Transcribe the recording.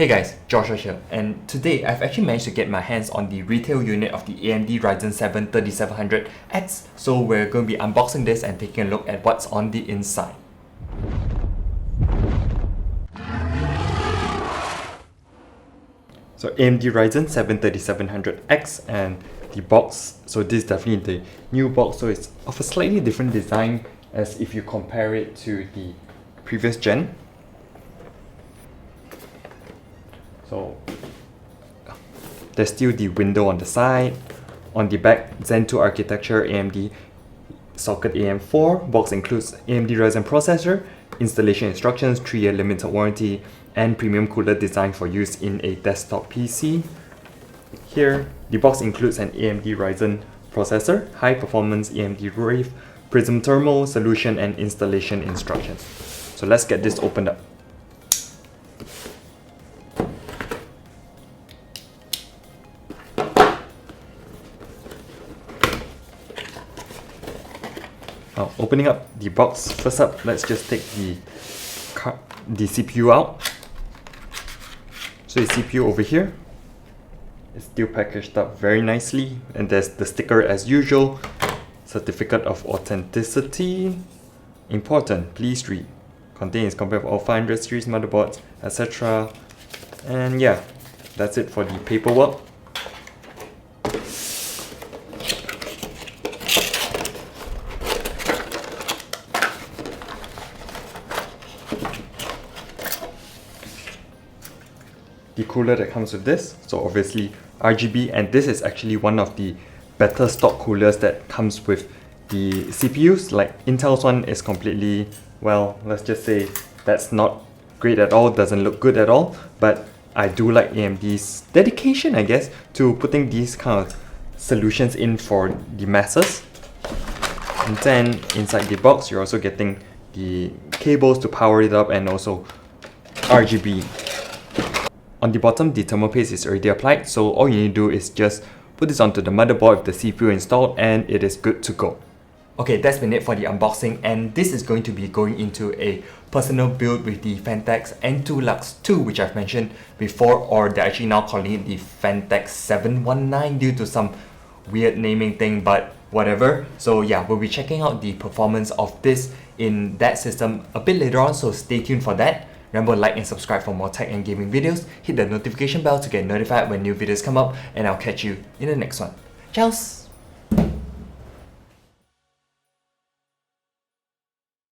Hey guys, Joshua here, and today I've actually managed to get my hands on the retail unit of the AMD Ryzen 7 3700X, so we're going to be unboxing this and taking a look at what's on the inside. So AMD Ryzen 7 3700X and the box, so this is definitely the new box, so it's of a slightly different design as if you compare it to the previous gen. So there's still the window on the side. On the back, Zen 2 architecture, AMD socket AM4. Box includes AMD Ryzen processor, installation instructions, 3-year limited warranty, and premium cooler designed for use in a desktop PC. Here, the box includes an AMD Ryzen processor, high performance AMD Rave, Prism thermal solution, and installation instructions. So let's get this opened up. Opening up the box, first up, let's just take the CPU out. So the CPU over here is still packaged up very nicely, and there's the sticker as usual, certificate of authenticity, important, please read, contains compared with all 500 series motherboards, etc. And yeah, that's it for the paperwork. The cooler that comes with this, so obviously RGB, and this is actually one of the better stock coolers that comes with the CPUs. Like Intel's one is completely, well, let's just say that's not great at all, doesn't look good at all, but I do like AMD's dedication, I guess, to putting these kind of solutions in for the masses. And then inside the box, you're also getting the cables to power it up and also RGB. On the bottom, the thermal paste is already applied, so all you need to do is just put this onto the motherboard with the CPU installed and it is good to go. Okay, that's been it for the unboxing, and this is going to be going into a personal build with the Fantex N2 Lux 2, which I've mentioned before, or they're actually now calling it the Fantex 719 due to some weird naming thing, but whatever. So yeah, we'll be checking out the performance of this in that system a bit later on, so stay tuned for that. Remember to like and subscribe for more tech and gaming videos, hit the notification bell to get notified when new videos come up, and I'll catch you in the next one. Ciao!